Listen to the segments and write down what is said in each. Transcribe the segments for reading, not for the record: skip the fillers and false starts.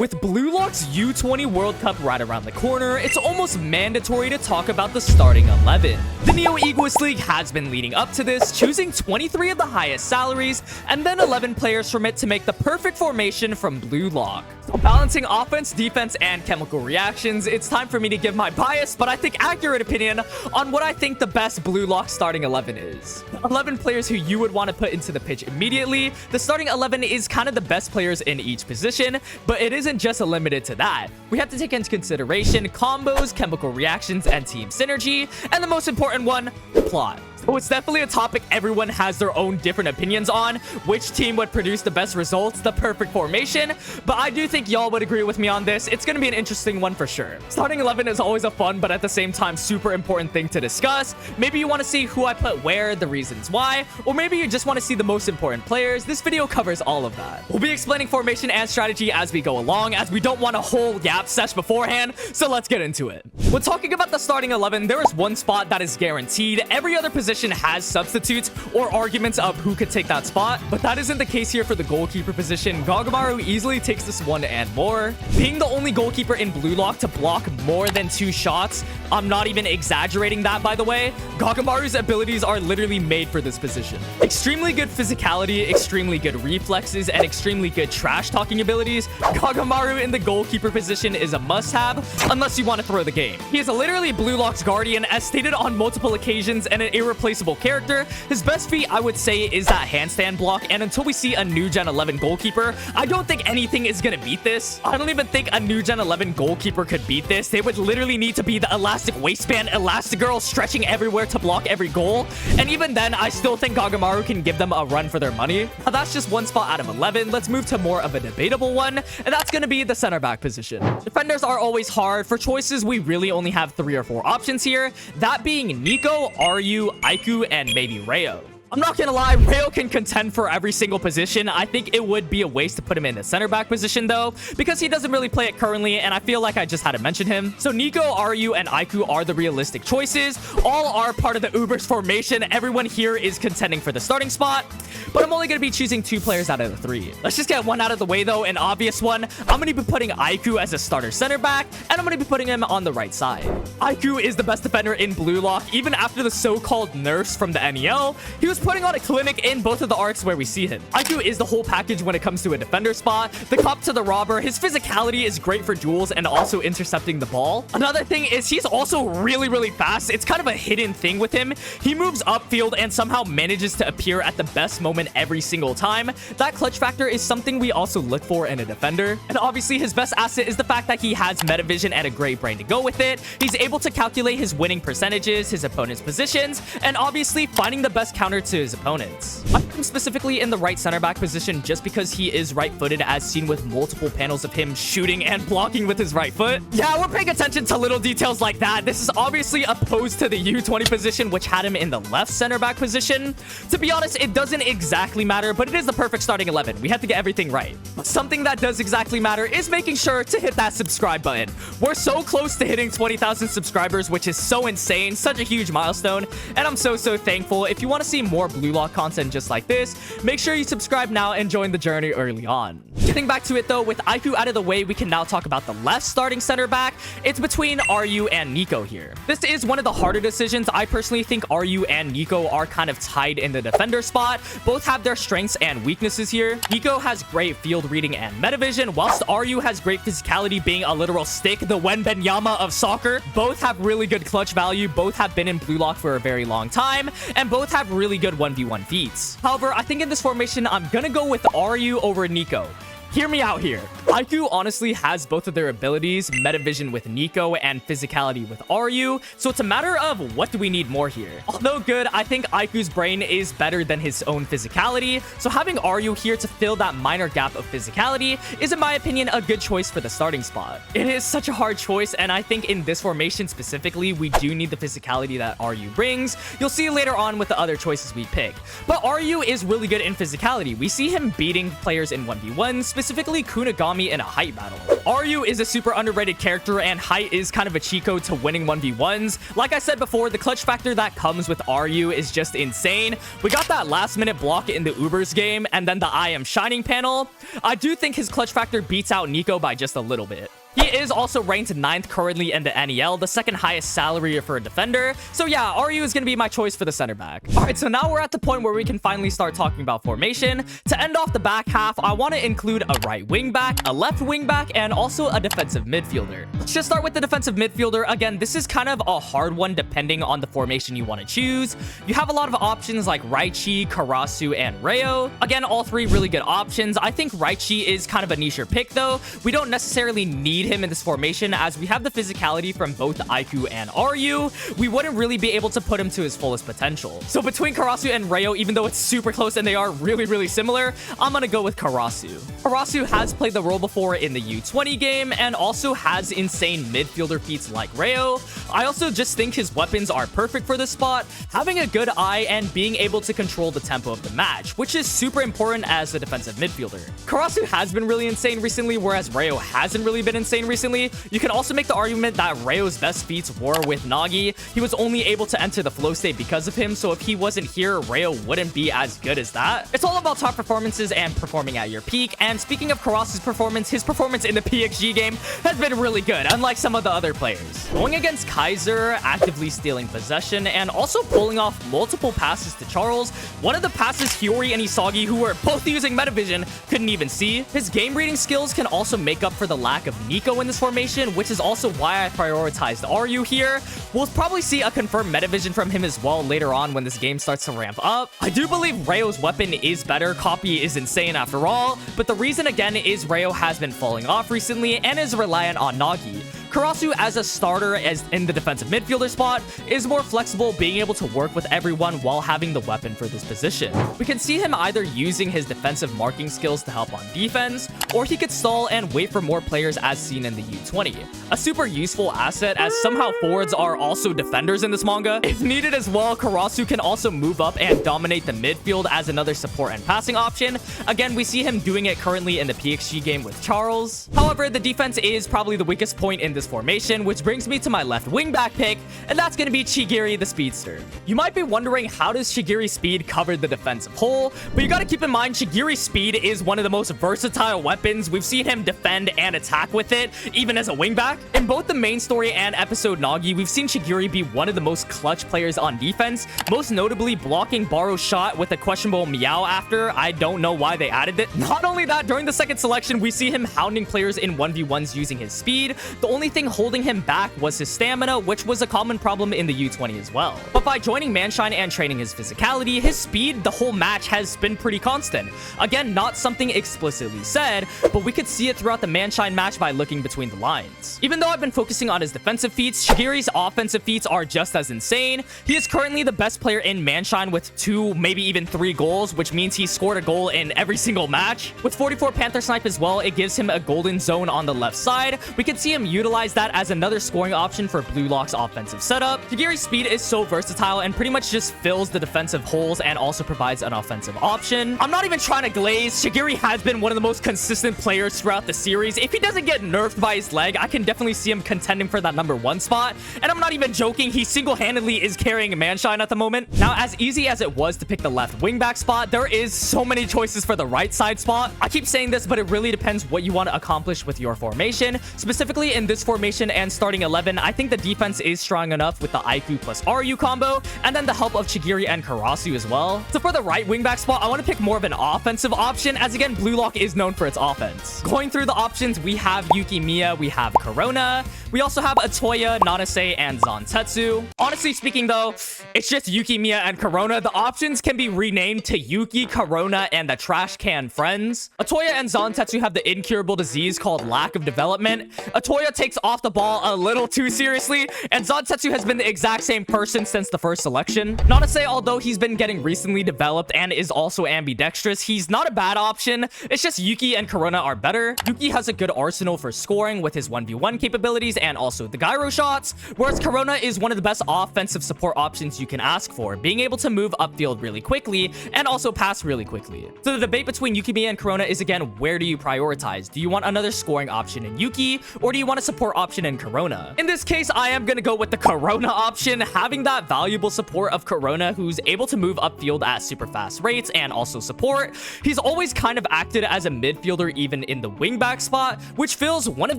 With BLUELOCK's U20 World Cup right around the corner, it's almost mandatory to talk about the starting 11. The Neo Egoist League has been leading up to this, choosing 23 of the highest salaries and then 11 players from it to make the perfect formation from BLUELOCK. So balancing offense, defense, and chemical reactions, it's time for me to give my biased but I think accurate opinion on what I think the best BLUELOCK starting 11 is. 11 players who you would want to put into the pitch immediately. The starting 11 is kind of the best players in each position, but it isn't just limited to that. We have to take into consideration combos, chemical reactions, and team synergy, and the most important one, plot. So it's definitely a topic everyone has their own different opinions on, which team would produce the best results, the perfect formation, but I do think y'all would agree with me on this. It's going to be an interesting one for sure. Starting 11 is always a fun, but at the same time, super important thing to discuss. Maybe you want to see who I put where, the reasons why, or maybe you just want to see the most important players. This video covers all of that. We'll be explaining formation and strategy as we go along, as we don't want a whole yap sesh beforehand, so let's get into it. When talking about the starting 11, there is one spot that is guaranteed. Every other position has substitutes or arguments of who could take that spot, but that isn't the case here for the goalkeeper position. Gogamaru easily takes this one and more. Being the only goalkeeper in BLUELOCK to block more than 2 shots, I'm not even exaggerating that, by the way. Gogamaru's abilities are literally made for this position. Extremely good physicality, extremely good reflexes, and extremely good trash talking abilities. Gogamaru in the goalkeeper position is a must-have, unless you want to throw the game. He is literally BLUELOCK's guardian, as stated on multiple occasions, and an irreplaceable character. His best feat, I would say, is that handstand block, and until we see a new Gen 11 goalkeeper, I don't think anything is gonna beat this. I don't even think a new Gen 11 goalkeeper could beat this. They would literally need to be the elastic waistband Elastigirl stretching everywhere to block every goal, and even then, I still think Gogamaru can give them a run for their money. Now, that's just one spot out of 11. Let's move to more of a debatable one, and that's gonna be the center back position. Defenders are always hard. For choices, we really only have 3 or 4 options here, that being Nico, Ryu, Aiku, and maybe Rayo. I'm not gonna lie, Rayo can contend for every single position. I think it would be a waste to put him in the center back position though, because he doesn't really play it currently, and I feel like I just had to mention him. So Nico, Ryu, and Aiku are the realistic choices. All are part of the Uber's formation. Everyone here is contending for the starting spot, but I'm only gonna be choosing 2 players out of the 3. Let's just get one out of the way though, an obvious one. I'm gonna be putting Aiku as a starter center back, and I'm gonna be putting him on the right side. Aiku is the best defender in BLUELOCK, even after the so-called nerfs from the NEL. He was putting on a clinic in both of the arcs where we see him. Aiku is the whole package when it comes to a defender spot. The cop to the robber, his physicality is great for duels and also intercepting the ball. Another thing is he's also really fast. It's kind of a hidden thing with him. He moves upfield and somehow manages to appear at the best moment every single time. That clutch factor is something we also look for in a defender. And obviously his best asset is the fact that he has meta vision and a great brain to go with it. He's able to calculate his winning percentages, his opponent's positions, and obviously finding the best counter to his opponents. I put him specifically in the right center back position just because he is right-footed, as seen with multiple panels of him shooting and blocking with his right foot. Yeah, we're paying attention to little details like that. This is obviously opposed to the U20 position, which had him in the left center back position. To be honest, it doesn't exactly matter, but it is the perfect starting 11. We have to get everything right. But something that does exactly matter is making sure to hit that subscribe button. We're so close to hitting 20,000 subscribers, which is so insane, such a huge milestone, and I'm so thankful. If you want to see more BLUELOCK content just like this, make sure you subscribe now and join the journey early on. Getting back to it though, with Aiku out of the way, we can now talk about the left starting center back. It's between Ryu and Nico here. This is one of the harder decisions. I personally think Ryu and Nico are kind of tied in the defender spot. Both have their strengths and weaknesses here. Nico has great field reading and meta vision, whilst Ryu has great physicality, being a literal stick, the Wenbenyama of soccer. Both have really good clutch value, both have been in BLUELOCK for a very long time, and both have really good 1v1 feats. However, I think in this formation, I'm gonna go with Ryu over Nico. Hear me out here. Aiku honestly has both of their abilities, meta vision with Nico and physicality with Ryu, so it's a matter of what do we need more here. Although good, I think Aiku's brain is better than his own physicality, so having Ryu here to fill that minor gap of physicality is, in my opinion, a good choice for the starting spot. It is such a hard choice, and I think in this formation specifically, we do need the physicality that Ryu brings. You'll see later on with the other choices we pick. But Ryu is really good in physicality. We see him beating players in 1v1, specifically Kunigami in a height battle. Ryu is a super underrated character, and height is kind of a cheat code to winning 1v1s. Like I said before, the clutch factor that comes with Ryu is just insane. We got that last minute block in the Ubers game, and then the I am shining panel. I do think his clutch factor beats out Nico by just a little bit. He is also ranked 9th currently in the NEL, the second highest salary for a defender. So yeah, Ryu is going to be my choice for the center back. All right, so now we're at the point where we can finally start talking about formation. To end off the back half, I want to include a right wing back, a left wing back, and also a defensive midfielder. Let's just start with the defensive midfielder. Again, this is kind of a hard one depending on the formation you want to choose. You have a lot of options like Raichi, Karasu, and Ryo. Again, all three really good options. I think Raichi is kind of a niche pick though. We don't necessarily need him in this formation as we have the physicality from both Aiku and Ryu. We wouldn't really be able to put him to his fullest potential. So between Karasu and Ryo, even though it's super close and they are really similar, I'm gonna go with Karasu. Karasu has played the role before in the U20 game and also has insane midfielder feats like Ryo. I also just think his weapons are perfect for this spot, having a good eye and being able to control the tempo of the match, which is super important as a defensive midfielder. Karasu has been really insane recently, whereas Ryo hasn't really been insane recently. You can also make the argument that Ryo's best feats were with Nagi. He was only able to enter the flow state because of him, so if he wasn't here, Ryo wouldn't be as good as that. It's all about top performances and performing at your peak, and speaking of Karasu's performance, his performance in the PXG game has been really good, unlike some of the other players. Going against Kaiser, actively stealing possession, and also pulling off multiple passes to Charles, one of the passes Hiryo and Isagi, who were both using Metavision, couldn't even see. His game reading skills can also make up for the lack of Nico in this formation, which is also why I prioritized Ryu here. We'll probably see a confirmed Metavision from him as well later on when this game starts to ramp up. I do believe Ryo's weapon is better. Copy is insane after all, but the reason again is Ryo has been falling off recently and is reliant on Nagi. Karasu as a starter as in the defensive midfielder spot is more flexible, being able to work with everyone while having the weapon for this position. We can see him either using his defensive marking skills to help on defense, or he could stall and wait for more players as seen in the U20. A super useful asset as somehow forwards are also defenders in this manga. If needed as well, Karasu can also move up and dominate the midfield as another support and passing option. Again, we see him doing it currently in the PXG game with Charles. However, the defense is probably the weakest point in this formation, which brings me to my left wing back pick, and that's going to be Chigiri the speedster. You might be wondering, how does Chigiri's speed cover the defensive hole? But you got to keep in mind, Chigiri's speed is one of the most versatile weapons. We've seen him defend and attack with it, even as a wing back. In both the main story and episode Nagi, we've seen Chigiri be one of the most clutch players on defense, most notably blocking Barou's shot with a questionable meow after. I don't know why they added it. Not only that, during the second selection, we see him hounding players in 1v1s using his speed. The only thing holding him back was his stamina, which was a common problem in the U20 as well. But by joining Munchen and training his physicality, his speed the whole match has been pretty constant. Again, not something explicitly said, but we could see it throughout the Munchen match by looking between the lines. Even though I've been focusing on his defensive feats, Chigiri's offensive feats are just as insane. He is currently the best player in Munchen with 2, maybe even 3 goals, which means he scored a goal in every single match. With 44 Panther Snipe as well, it gives him a golden zone on the left side. We can see him utilize that as another scoring option for BLUELOCK's offensive setup. Chigiri's speed is so versatile and pretty much just fills the defensive holes and also provides an offensive option. I'm not even trying to glaze. Chigiri has been one of the most consistent players throughout the series. If he doesn't get nerfed by his leg, I can definitely see him contending for that #1 spot. And I'm not even joking, he single-handedly is carrying Munchen at the moment. Now, as easy as it was to pick the left wingback spot, there is so many choices for the right side spot. I keep saying this, but it really depends what you want to accomplish with your formation. Specifically in this formation and starting 11, I think the defense is strong enough with the Aiku plus Ryu combo, and then the help of Chigiri and Karasu as well. So for the right wingback spot, I want to pick more of an offensive option, as again, BLUELOCK is known for its offense. Going through the options, we have Yukimiya, we have Corona, we also have Atoya, Nanase, and Zantetsu. Honestly speaking though, it's just Yukimiya and Corona. The options can be renamed to Yuki, Corona, and the Trash Can Friends. Atoya and Zantetsu have the incurable disease called lack of development. Atoya takes off the ball a little too seriously, and Zantetsu has been the exact same person since the first selection. Not to say, although he's been getting recently developed and is also ambidextrous, he's not a bad option. It's just Yuki and Corona are better. Yuki has a good arsenal for scoring with his 1v1 capabilities and also the gyro shots, whereas Corona is one of the best offensive support options you can ask for, being able to move upfield really quickly and also pass really quickly. So the debate between Yukimi and Corona is, again, where do you prioritize? Do you want another scoring option in Yuki, or do you want a support option in Corona? In this case, I am gonna go with the Corona option, having that valuable support of Corona who's able to move upfield at super fast rates and also support. He's always kind of acted as a midfielder even in the wingback spot, which fills one of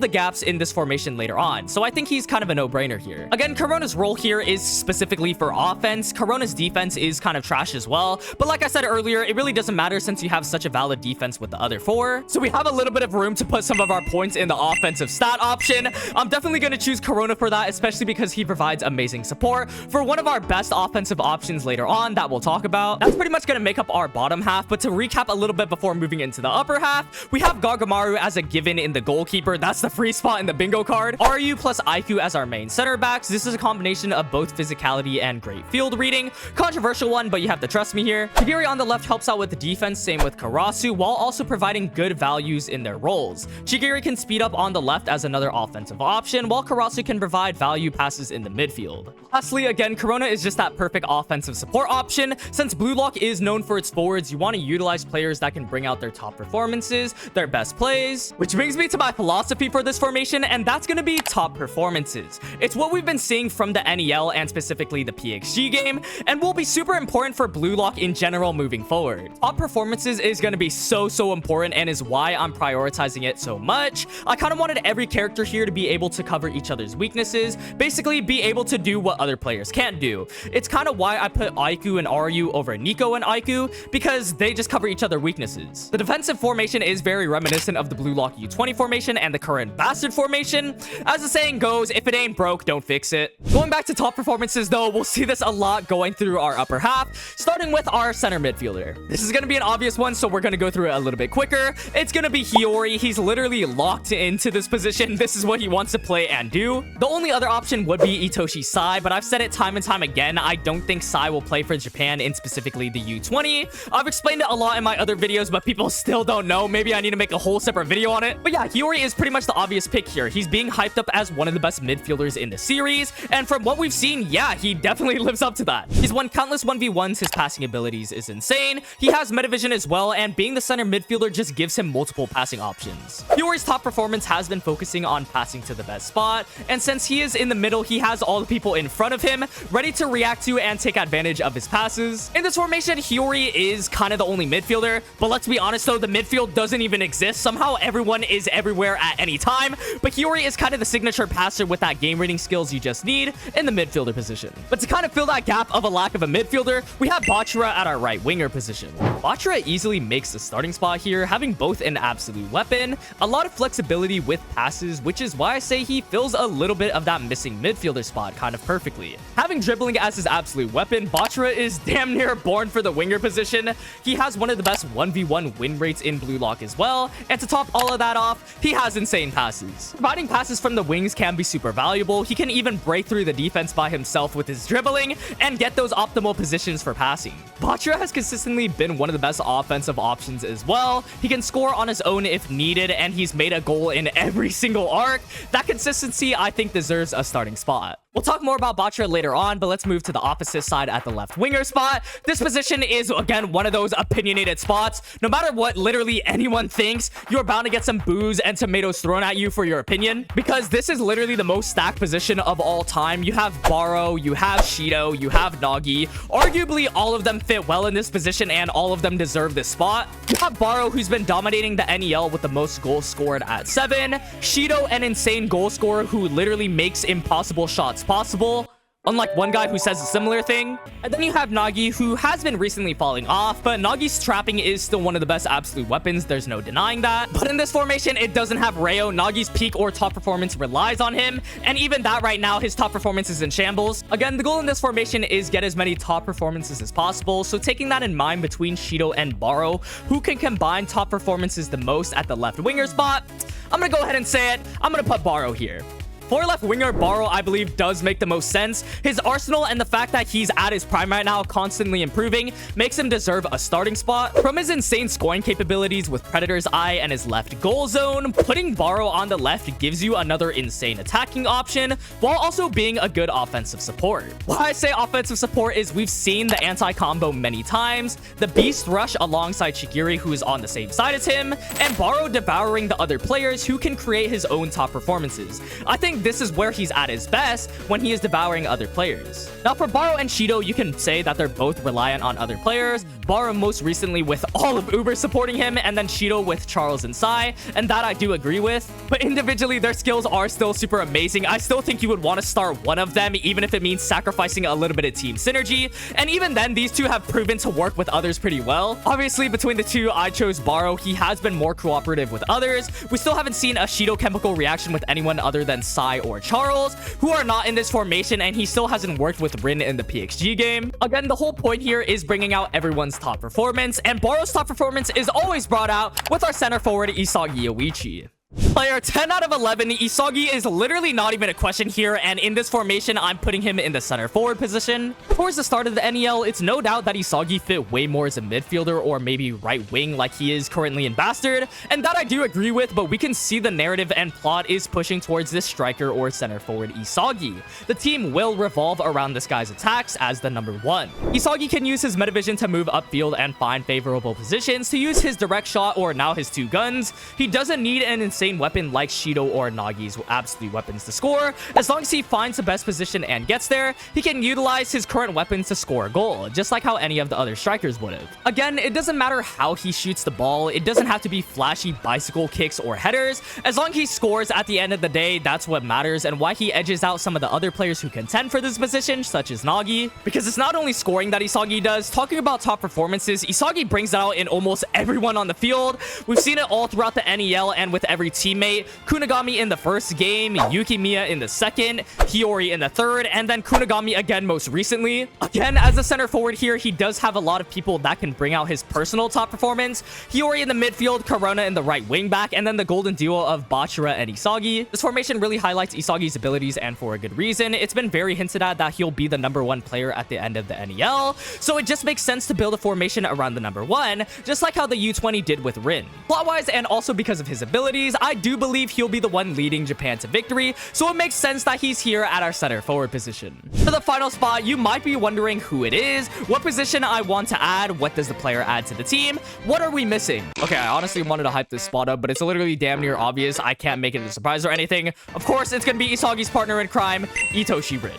the gaps in this formation later on, so I think he's kind of a no-brainer here. Again, Corona's role here is specifically for offense. Corona's defense is kind of trash as well, but like I said earlier, it really doesn't matter since you have such a valid defense with the other four. So we have a little bit of room to put some of our points in the offensive stat option. I'm definitely going to choose Corona for that, especially because he provides amazing support for one of our best offensive options later on that we'll talk about. That's pretty much going to make up our bottom half, but to recap a little bit before moving into the upper half, we have Gargamaru as a given in the goalkeeper. That's the free spot in the bingo card. Ryu plus Aiku as our main center backs. This is a combination of both physicality and great field reading. Controversial one, but you have to trust me here. Shigiri on the left helps out with the defense, same with Karasu, while also providing good values in their roles. Shigiri can speed up on the left as another offensive option, while Karasu can provide value passes in the midfield. Lastly, again, Corona is just that perfect offensive support option. Since BLUELOCK is known for its forwards, you want to utilize players that can bring out their top performances, their best plays, which brings me to my philosophy for this formation, and that's going to be top performances. It's what we've been seeing from the NEL and specifically the PXG game, and will be super important for BLUELOCK in general moving forward. Top performances is going to be so important and is why I'm prioritizing it so much. I kind of wanted every character here to be able to cover each other's weaknesses, basically be able to do what other players can't do. It's kind of why I put Aiku and Ryu over Nico and Aiku, because they just cover each other's weaknesses. The defensive formation is very reminiscent of the BLUELOCK U20 formation and the current Bastard formation. As the saying goes, if it ain't broke, don't fix it. Going back to top performances though, we'll see this a lot going through our upper half, starting with our center midfielder. This is going to be an obvious one, so we're going to go through it a little bit quicker. It's going to be Hiyori. He's literally locked into this position. This is what he wants to play and do. The only other option would be Itoshi Sai, but I've said it time and time again, I don't think Sai will play for Japan in specifically the U20. I've explained it a lot in my other videos, but people still don't know. Maybe I need to make a whole separate video on it. But yeah, Hiyori is pretty much the obvious pick here. He's being hyped up as one of the best midfielders in the series, and from what we've seen, yeah, he definitely lives up to that. He's won countless 1v1s, his passing abilities is insane. He has metavision as well, and being the center midfielder just gives him multiple passing options. Hiyori's top performance has been focusing on passing to the best spot, and since he is in the middle, he has all the people in front of him ready to react to and take advantage of his passes. In this formation, Hiyori is kind of the only midfielder, but let's be honest though, the midfield doesn't even exist. Somehow everyone is everywhere at any time, but Hiyori is kind of the signature passer with that game reading skills you just need in the midfielder position. But to kind of fill that gap of a lack of a midfielder, we have Bachira at our right winger position. Bachira easily makes the starting spot here, having both an absolute weapon, a lot of flexibility with passes, which is why I say he fills a little bit of that missing midfielder spot kind of perfectly. Having dribbling as his absolute weapon, Bachira is damn near born for the winger position. He has one of the best 1v1 win rates in BLUELOCK as well, and to top all of that off, he has insane passes. Providing passes from the wings can be super valuable. He can even break through the defense by himself with his dribbling and get those optimal positions for passing. Bachira has consistently been one of the best offensive options as well. He can score on his own if needed, and he's made a goal in every single arc. That consistency, I think, deserves a starting spot. We'll talk more about Bachira later on, but let's move to the opposite side at the left winger spot. This position is, again, one of those opinionated spots. No matter what literally anyone thinks, you're bound to get some boos and tomatoes thrown at you for your opinion, because this is literally the most stacked position of all time. You have Barou, you have Shido, you have Nagi. Arguably, all of them fit well in this position, and all of them deserve this spot. You have Barou, who's been dominating the NEL with the most goals scored at 7. Shido, an insane goal scorer who literally makes impossible shots possible, unlike one guy who says a similar thing. And then you have Nagi, who has been recently falling off, but Nagi's trapping is still one of the best absolute weapons. There's no denying that. But in this formation, it doesn't have Rayo. Nagi's peak or top performance relies on him, and even that right now, his top performance is in shambles. Again, the goal in this formation is get as many top performances as possible, so taking that in mind between Shido and Barou, who can combine top performances the most at the left winger spot, I'm gonna go ahead and say it. I'm gonna put Barou here. For left winger, barou, I believe, does make the most sense. His arsenal and the fact that he's at his prime right now, constantly improving, makes him deserve a starting spot. From his insane scoring capabilities with Predator's Eye and his left goal zone, putting barou on the left gives you another insane attacking option, while also being a good offensive support. Why I say offensive support is we've seen the anti-combo many times, the Beast Rush alongside Shigiri, who is on the same side as him, and barou devouring the other players who can create his own top performances. I think this is where he's at his best, when he is devouring other players. Now for barou and Shido, you can say that they're both reliant on other players, barou most recently with all of Uber supporting him, and then Shido with Charles and Sai, and that I do agree with. But individually, their skills are still super amazing. I still think you would want to start one of them, even if it means sacrificing a little bit of team synergy, and even then, these two have proven to work with others pretty well. Obviously, between the two, I chose barou. He has been more cooperative with others. We still haven't seen a Shido chemical reaction with anyone other than Sai or Charles, who are not in this formation, and he still hasn't worked with Rin in the PXG game. Again, the whole point here is bringing out everyone's top performance, and barou's top performance is always brought out with our center forward Isagi Yoichi. Player 10 out of 11, Isagi is literally not even a question here, and in this formation, I'm putting him in the center forward position. Towards the start of the NEL, it's no doubt that Isagi fit way more as a midfielder or maybe right wing like he is currently in Bastard, and that I do agree with, but we can see the narrative and plot is pushing towards this striker or center forward Isagi. The team will revolve around this guy's attacks as the number one. Isagi can use his metavision to move upfield and find favorable positions, to use his direct shot or now his two guns. He doesn't need an insane weapon like Shido or Nagi's absolute weapons to score. As long as he finds the best position and gets there, he can utilize his current weapons to score a goal, just like how any of the other strikers would have. Again, it doesn't matter how he shoots the ball. It doesn't have to be flashy bicycle kicks or headers. As long as he scores at the end of the day, that's what matters, and why he edges out some of the other players who contend for this position, such as Nagi. Because it's not only scoring that Isagi does. Talking about top performances, Isagi brings it out in almost everyone on the field. We've seen it all throughout the NEL and with every teammate. Kunigami in the first game, Yukimiya in the second, Hiyori in the third, and then Kunigami again most recently. Again, as a center forward here, he does have a lot of people that can bring out his personal top performance. Hiyori in the midfield, Corona in the right wing back, and then the golden duo of Bachira and Isagi. This formation really highlights Isagi's abilities, and for a good reason. It's been very hinted at that he'll be the number one player at the end of the NEL, so it just makes sense to build a formation around the number one, just like how the U20 did with Rin. Plot-wise, and also because of his abilities, I do believe he'll be the one leading Japan to victory, so it makes sense that he's here at our center forward position. For the final spot, you might be wondering who it is, what position I want to add, what does the player add to the team, what are we missing? Okay, I honestly wanted to hype this spot up, but it's literally damn near obvious. I can't make it a surprise or anything. Of course, it's gonna be Isagi's partner in crime, Itoshi Rin.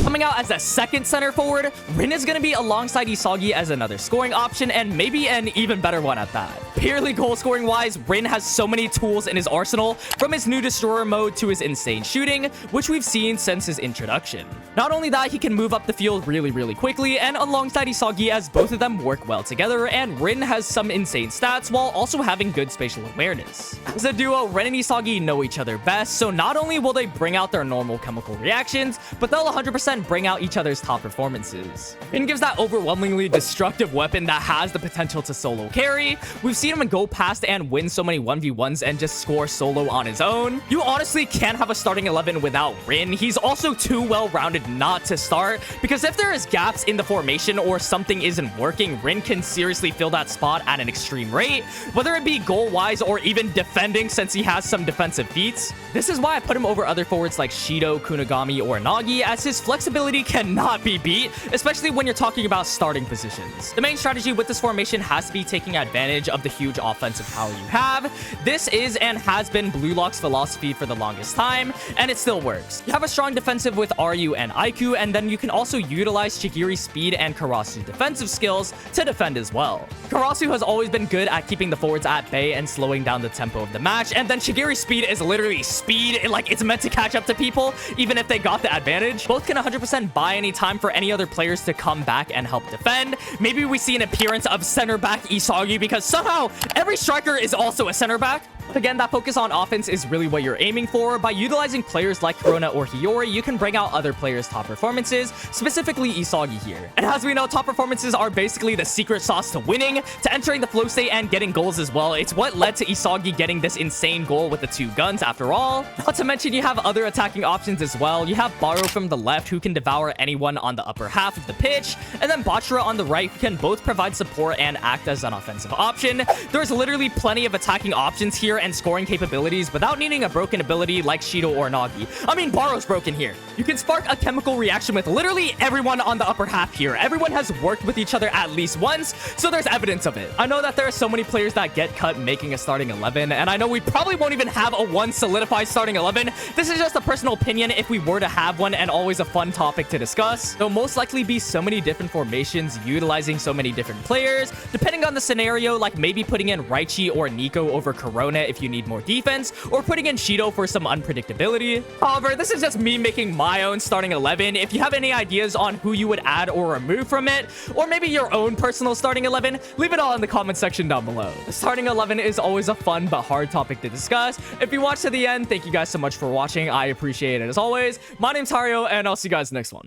Coming out as a second center forward, Rin is going to be alongside Isagi as another scoring option, and maybe an even better one at that. Purely goal scoring wise, Rin has so many tools in his arsenal, from his new destroyer mode to his insane shooting, which we've seen since his introduction. Not only that, he can move up the field really quickly, and alongside Isagi, as both of them work well together, and Rin has some insane stats while also having good spatial awareness. As a duo, Rin and Isagi know each other best, so not only will they bring out their normal chemical reactions, but they'll 100% bring out each other's top performances. Rin gives that overwhelmingly destructive weapon that has the potential to solo carry. We've seen him go past and win so many 1v1s and just score solo on his own. You honestly can't have a starting 11 without Rin. He's also too well-rounded not to start, because if there is gaps in the formation or something isn't working, Rin can seriously fill that spot at an extreme rate, whether it be goal-wise or even defending, since he has some defensive feats. This is why I put him over other forwards like Shido, Kunigami, or Nagi, as his flexibility cannot be beat, especially when you're talking about starting positions. The main strategy with this formation has to be taking advantage of the huge offensive power you have. This is and has been BLUELOCK's philosophy for the longest time, and it still works. You have a strong defensive with Ryu and Aiku, and then you can also utilize Chigiri's speed and Karasu's defensive skills to defend as well. Karasu has always been good at keeping the forwards at bay and slowing down the tempo of the match, and then Chigiri's speed is literally speed. Like, it's meant to catch up to people, even if they got the advantage. Both can 100% buy any time for any other players to come back and help defend. Maybe we see an appearance of center back Isagi, because somehow every striker is also a center back. Again, that focus on offense is really what you're aiming for. By utilizing players like Corona or Hiyori, you can bring out other players' top performances, specifically Isagi here. And as we know, top performances are basically the secret sauce to winning, to entering the flow state and getting goals as well. It's what led to Isagi getting this insane goal with the 2 guns after all. Not to mention you have other attacking options as well. You have Barou from the left who can devour anyone on the upper half of the pitch, and then Bachira on the right who can both provide support and act as an offensive option. There's literally plenty of attacking options here and scoring capabilities without needing a broken ability like Shido or Nagi. I mean, Barou's broken here. You can spark a chemical reaction with literally everyone on the upper half here. Everyone has worked with each other at least once, so there's evidence of it. I know that there are so many players that get cut making a starting 11, and I know we probably won't even have a one solidified starting 11. This is just a personal opinion if we were to have one, and always a fun topic to discuss. There'll most likely be so many different formations utilizing so many different players, depending on the scenario, like maybe putting in Raichi or Nico over Corona if you need more defense, or putting in Shido for some unpredictability. However, this is just me making my own starting 11. If you have any ideas on who you would add or remove from it, or maybe your own personal starting 11, leave it all in the comment section down below. The starting 11 is always a fun but hard topic to discuss. If you watched to the end, thank you guys so much for watching. I appreciate it as always. My name's Hiryo, and I'll see you guys next one.